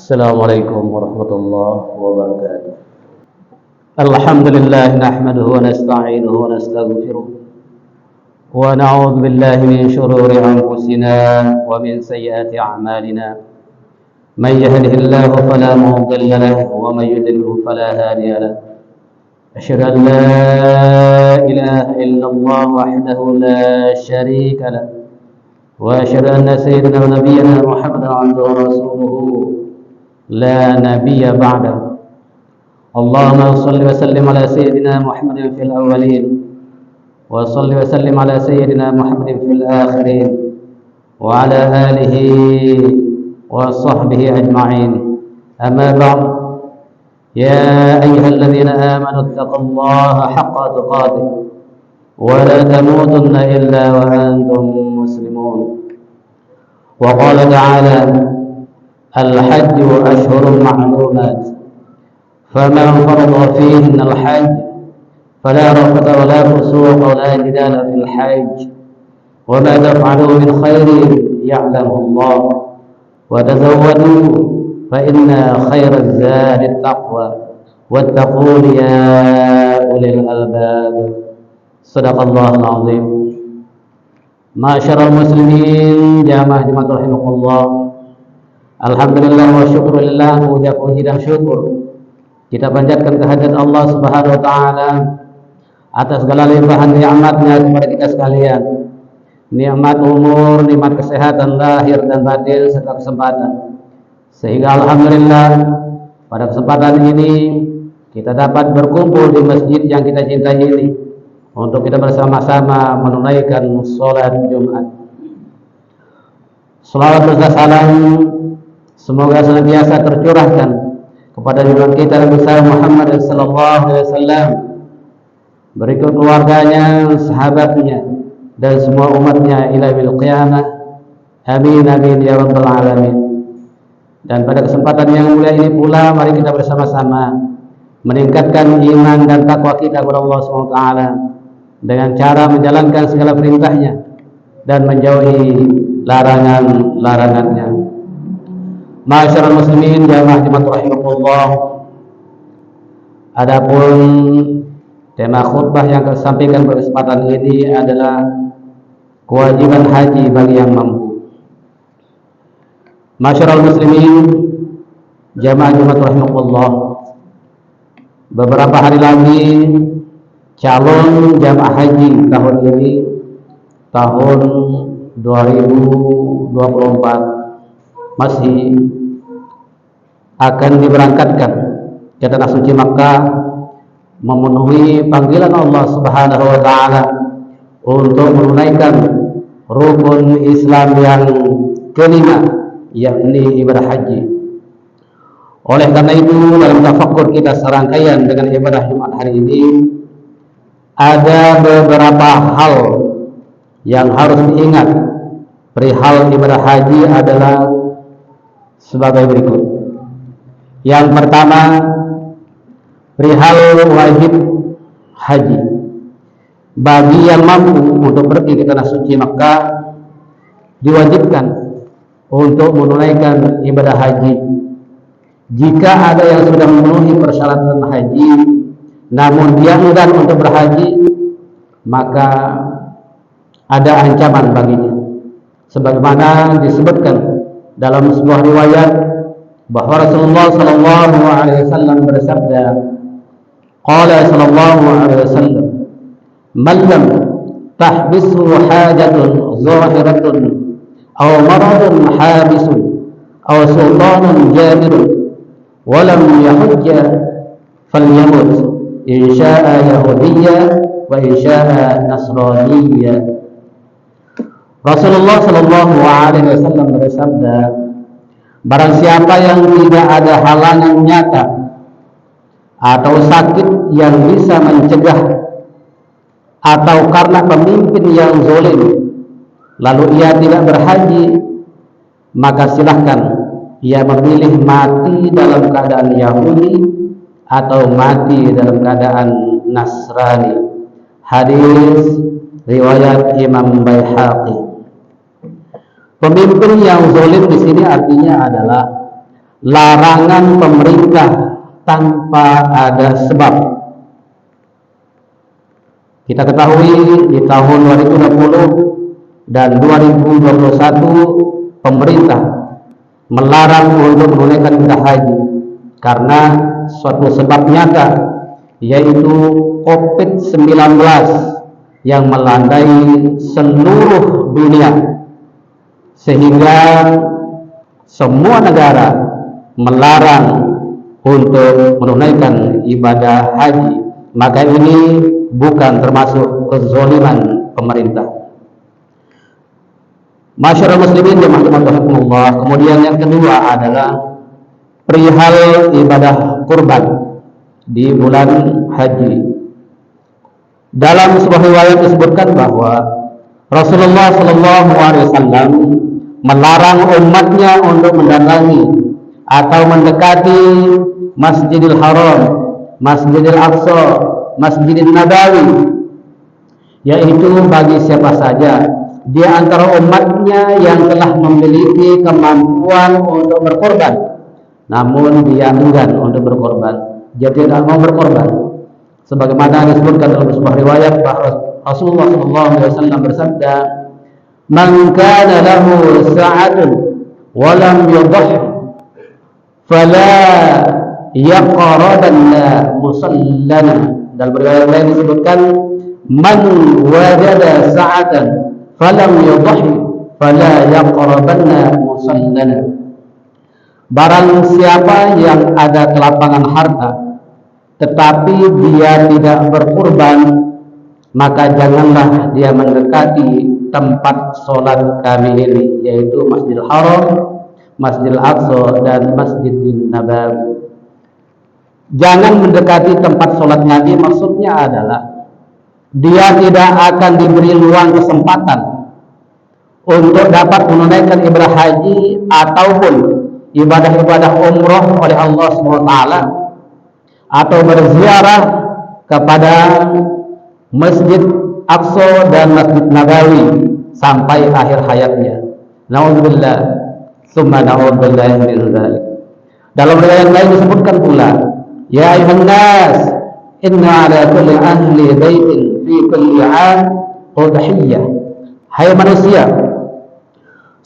السلام عليكم ورحمة الله وبركاته. الحمد لله نحمده ونستعينه ونستغفره ونعوذ بالله من شرور أنفسنا ومن سيئات أعمالنا. من يهده الله فلا مضل له ومن يضلل فلا هادي له. أشهد أن لا إله إلا الله وحده لا شريك له، وأشهد أن سيدنا ونبينا محمدا عبده ورسوله لا نبي بعده. اللهم صل وسلم على سيدنا محمد في الأولين، وصل وسلم على سيدنا محمد في الآخرين، وعلى آله وصحبه أجمعين. أما بعد، يا أيها الذين آمنوا اتقوا الله حق تقاته ولا تموتن إلا وأنتم مسلمون. وقال تعالى: الحج أشهر معلومات، فمن فرض فيهن الحج فلا رفث ولا فسوق ولا جدال في الحج، وما تفعلوا من خير يعلمه الله، وتزودوا فإن خير الزاد التقوى، واتقون يا أولي الألباب. صدق الله العظيم. Ma'asyiral muslimin, jamaah jemaat rahimakumullah. Alhamdulillah wa syukurillah, puji dan syukur kita panjatkan kehadirat Allah Subhanahu wa taala atas segala limpahan nikmatnya kepada kita sekalian. Nikmat umur, nikmat kesehatan lahir dan batin serta kesempatan. Sehingga alhamdulillah pada kesempatan ini kita dapat berkumpul di masjid yang kita cintai ini untuk kita bersama-sama menunaikan sholat Jumat. Salawat dan salam semoga senantiasa tercurahkan kepada junjungan kita Nabi Muhammad sallallahu alaihi wasallam, berikut keluarganya, sahabatnya, dan semua umatnya ila yaumil qiyamah. Amin amin ya rabbal alamin. Dan pada kesempatan yang mulia ini pula, mari kita bersama-sama meningkatkan iman dan takwa kita kepada Allah Subhanahu wa taala dengan cara menjalankan segala perintahnya dan menjauhi larangan-larangannya. Ma'asyiral muslimin, jamaah jemaat rahimakumullah. Adapun tema khutbah yang saya sampaikan pada kesempatan ini adalah kewajiban haji bagi yang mampu. Ma'asyiral muslimin, jamaah jemaat rahimakumullah. Beberapa hari lagi calon jamaah haji tahun ini, tahun 2024, masih akan diberangkatkan ke tanah suci Makkah, memenuhi panggilan Allah Subhanahu wa taala untuk menunaikan rukun Islam yang kelima, yakni ibadah haji. Oleh karena itu, dalam tafakkur kita serangkaian dengan ibadah Jumat hari ini, ada beberapa hal yang harus diingat perihal ibadah haji adalah sebagai berikut. Yang pertama, perihal wajib haji. Bagi yang mampu untuk pergi ke tanah suci Makkah, diwajibkan untuk menunaikan ibadah haji. Jika ada yang sudah memenuhi persyaratan haji namun dia enggan untuk berhaji, maka ada ancaman baginya. Sebagaimana disebutkan dalam sebuah riwayat bahwa Rasulullah sallallahu alaihi wasallam bersabda, qala sallallahu alaihi wasallam, man lam tahbisu hajatun zahiratun aw maradun habisun aw sultanun jabirun wa lam yahujja falyamut insya'a yahudiyya wa insya'a nasraniyya. Rasulullah sallallahu alaihi wasallam bersabda, barang siapa yang tidak ada halangan nyata atau sakit yang bisa mencegah, atau karena pemimpin yang zalim lalu ia tidak berhaji, maka silahkan ia memilih mati dalam keadaan Yahudi atau mati dalam keadaan Nasrani. Hadis riwayat Imam Baihaqi. Pemimpin yang zalim di sini artinya adalah larangan pemerintah tanpa ada sebab. Kita ketahui di tahun 2020 dan 2021 pemerintah melarang untuk menunaikan ibadah haji karena suatu sebab nyata, yaitu COVID-19 yang melandai seluruh dunia, sehingga semua negara melarang untuk menunaikan ibadah haji. Maka ini bukan termasuk kezaliman pemerintah. Masyarakat muslimin rahimakumullah. Kemudian yang kedua adalah perihal ibadah kurban di bulan haji. Dalam sebuah riwayat disebutkan bahwa Rasulullah SAW melarang umatnya untuk mendatangi atau mendekati Masjidil Haram, Masjidil Aqsa, Masjidil Nabawi, yaitu bagi siapa saja di antara umatnya yang telah memiliki kemampuan untuk berkorban, namun dia enggan untuk berkorban, jadi tidak mau berkorban. Sebagaimana disebutkan dalam sebuah riwayat bahwa Rasulullah SAW bersabda, "Man kana lahu sa'atun wa lam yudhhi fala yaqrabanna musallana." Dalam riwayat lain disebutkan, "Man wajada sa'atan falam yudhhi fala yaqrabanna musallana." Barang siapa yang ada kelapangan harta tetapi dia tidak berkurban, maka janganlah dia mendekati tempat sholat kami ini, yaitu Masjidil Haram, Masjidil Aqsa, dan Masjidil Nabawi. Jangan mendekati tempat sholat Nabi maksudnya adalah dia tidak akan diberi luang kesempatan untuk dapat menunaikan ibadah haji ataupun ibadah-ibadah umroh oleh Allah SWT, atau berziarah kepada Masjid Aqsa dan Masjid Nabawi sampai akhir hayatnya. Na'udzubillah, summa na'udzubillah min dzalik. Dalam riwayat lain disebutkan pula, "Ya ayuhan nas, inna ala kulli ahli baitin fi kulli 'am udhiyah." Hai manusia,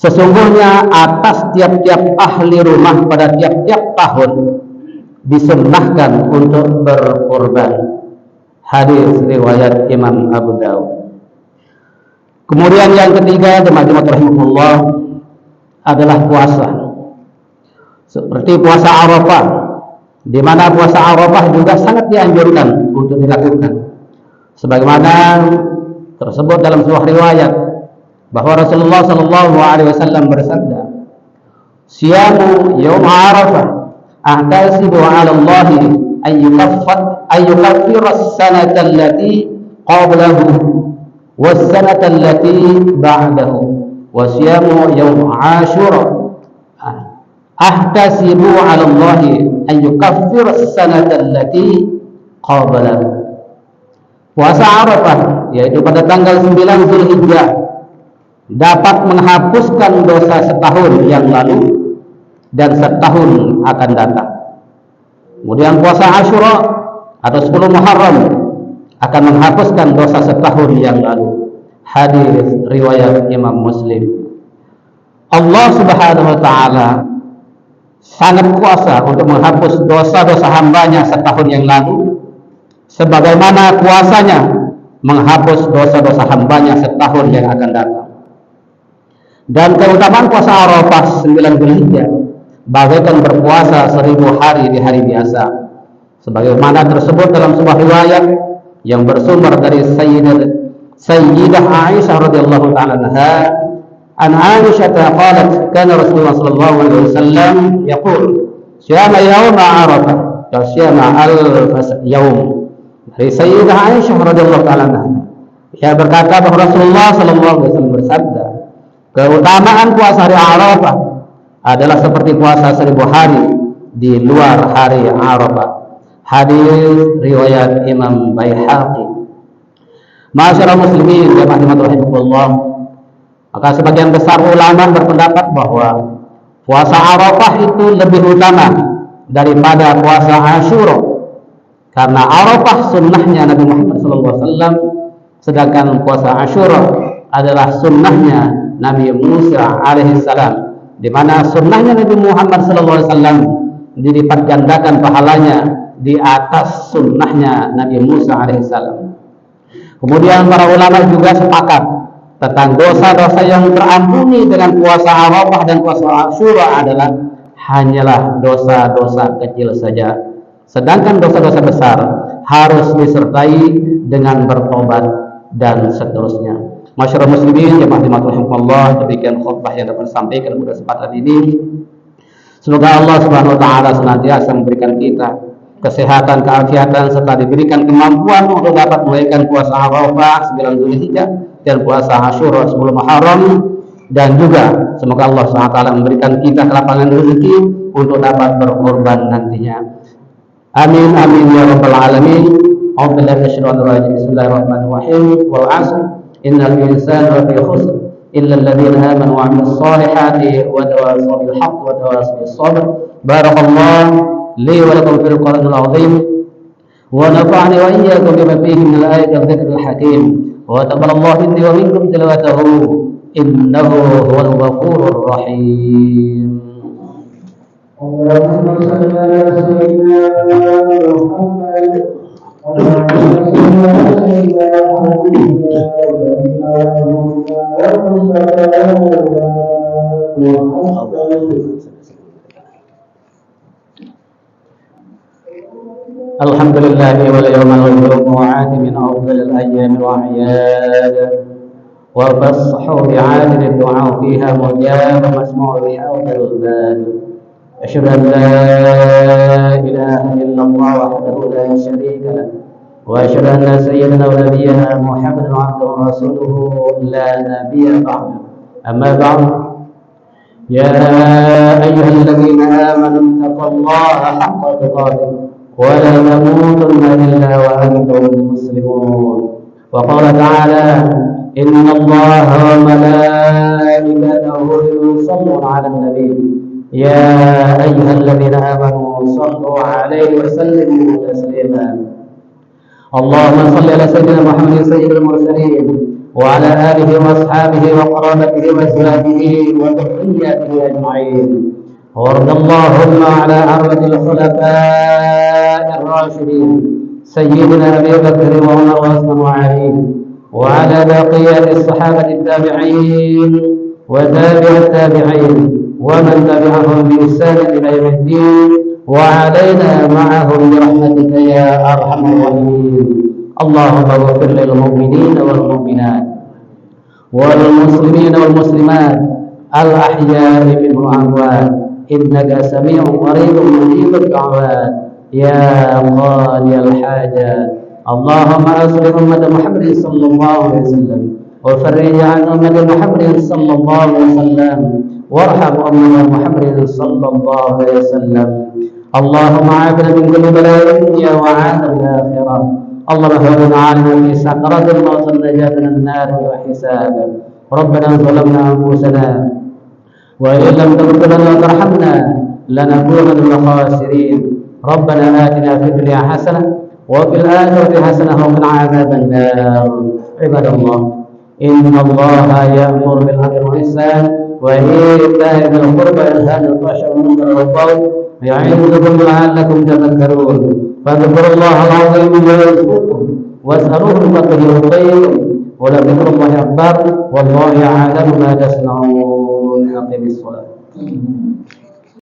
sesungguhnya atas tiap-tiap ahli rumah pada tiap-tiap tahun disunnahkan untuk berkorban. Hadis riwayat Imam Abu Dawud. Kemudian yang ketiga, jemaah rahimahullah, adalah puasa. Seperti puasa Arafah, di mana puasa Arafah juga sangat dianjurkan untuk dilakukan. Sebagaimana tersebut dalam sebuah riwayat bahwa Rasulullah SAW bersabda, "Siyamu yaum Arafah ahtasibu 'ala Allah an yukaffira as-sanata allati qablahu was-sanata allati ba'dahu wa siyamu yawm Ashura ahtasibu 'ala Allah an yukaffira as-sanata allati qablahu." Puasa Arafah, yaitu pada tanggal 9 Zulhijjah, dapat menghapuskan dosa setahun yang lalu dan setahun akan datang. Kemudian puasa Asyura atau 10 Muharram akan menghapuskan dosa setahun yang lalu. Hadis riwayat Imam Muslim. Allah Subhanahu wa taala sangat kuasa untuk menghapus dosa-dosa hambanya setahun yang lalu, sebagaimana kuasanya menghapus dosa-dosa hambanya setahun yang akan datang. Dan keutamaan puasa Arafah 9 Zulhijjah bagaikan berpuasa 1000 hari di hari biasa, sebagaimana tersebut dalam sebuah riwayat yang bersumber dari Sayyidah Aisyah radhiyallahu ta'ala anha. An Aisyah qalat, kana Rasulullah sallallahu alaihi wasallam yaqul, "Syama yawm Arafah wa syama alf yawm." Dari Sayyidah Aisyah radhiyallahu ta'ala anha, ia berkata bahwa Rasulullah sallallahu alaihi wasallam bersabda, keutamaan puasa hari Arafah adalah seperti puasa 1000 hari di luar hari Arafah. Hadis riwayat Imam Baihaqi. Masyarakat muslimin jamaah rahimahullah, maka sebagian besar ulama berpendapat bahwa Puasa Arafah itu lebih utama daripada puasa Asyura, karena Arafah sunnahnya Nabi Muhammad SAW, sedangkan puasa Asyura adalah sunnahnya Nabi Musa alaihissalam, di mana sunnahnya Nabi Muhammad SAW dilipat gandakan pahalanya di atas sunnahnya Nabi Musa alaihissalam. Kemudian para ulama juga sepakat tentang dosa-dosa yang terampuni dengan puasa Arafah dan puasa Asyura adalah hanyalah dosa-dosa kecil saja, sedangkan dosa-dosa besar harus disertai dengan bertobat dan seterusnya. Masyarakat muslimin jemaah rahimakumullah, demikian khutbah yang dapat disampaikan pada kesempatan ini. Semoga Allah Subhanahu wa taala senantiasa memberikan kita kesehatan, keafiatan, serta diberikan kemampuan untuk dapat menunaikan puasa Arafah 9 Zulhijjah dan puasa Asyura 10 Muharram, dan juga semoga Allah Subhanahu wa taala memberikan kita kelapangan rezeki untuk dapat berkorban nantinya. Amin amin ya rabbal alamin. Bismillahirrahmanirrahim. Wal 'asr innal insana lafi khusr illa alladhina amanu wa 'amilus solihati wa tawasaw bil haqq wa tawasaw bis sabr. Barakallahu li wa lakum fil Qur'anil 'azim wa nafa'ani wa iyyakum bima fihi min al-ayati wa dhikril hakim wa taqabbalallahu minni wa minkum tilawatahu innahu huwal ghafurur rahim. Allahumma shalli ala sayyidina Muhammad Alhamdulillah wal yawmal jumu'ati min afdalil ayyami wa a'yad wa fashu bi'adil du'a fiha mujab masmu' bi awdal bad. Asyhadu an la ilaha illallah wahdahu la syarika lahu wa asyhadu anna sayyidana wa nabiyyana Muhammadan 'abduhu wa rasuluhu la nabiyya ba'dahu. Amma ba'd. Ya ayyuhalladzina amanu taqullaha haqqa tuqatih wa la tamutunna illa wa antum muslimun. Wa qala ta'ala inna Allaha wa malaikatahu yusalluna 'alan nabi ya ayyuhalladzina amanu sallu 'alaihi wa sallimu taslima. Allahumma salli ala sayyidina Muhammadin sayyidil mursalin wa ala alihi wa ashabihi wa qarabatihi wa azwajihi wa dhurriyyatihi ajma'in. وارض اللهم على أربعة الخلفاء الراشدين سيدنا أبي بكر وعمر وعثمان وعلي وعلى بقية الصحابة التابعين وتابع التابعين ومن تبعهم بإحسان إلى يوم الدين وعلينا معهم برحمتك يا أرحم الراحمين. اللهم اغفر للمؤمنين والمؤمنات والمسلمين والمسلمات الأحياء منهم والأموات إنك سميع قريب مجيب الدعوات يا قاضي الحاجات. اللهم أصلح أمة محمد صلى الله عليه وسلم وفرج عن أمة محمد صلى الله عليه وسلم وارحم أمة محمد صلى الله عليه وسلم. اللهم عافنا من كل بلاء الدنيا وعافنا الآخرة. اللهم هون علينا في سكرات الموت النجاة من النار والحساب. ربنا ظلمنا أنفسنا وإن لم تغفر لنا وترحمنا لنكونن من الخاسرين. ربنا آتنا في الدنيا حسنة وفي الآخرة حسنة وقنا عذاب النار. عباد الله إن الله يأمر بالعدل والإحسان وإيتاء ذي القربى وينهى عن الفحشاء والمنكر والبغي يعظكم لعلكم تذكرون. فاذكروا الله العظيم يذكركم واسألوه من فضله يعطيكم ولذكر الله أكبر والله يعلم ما تصنعون. أقم الصلاة.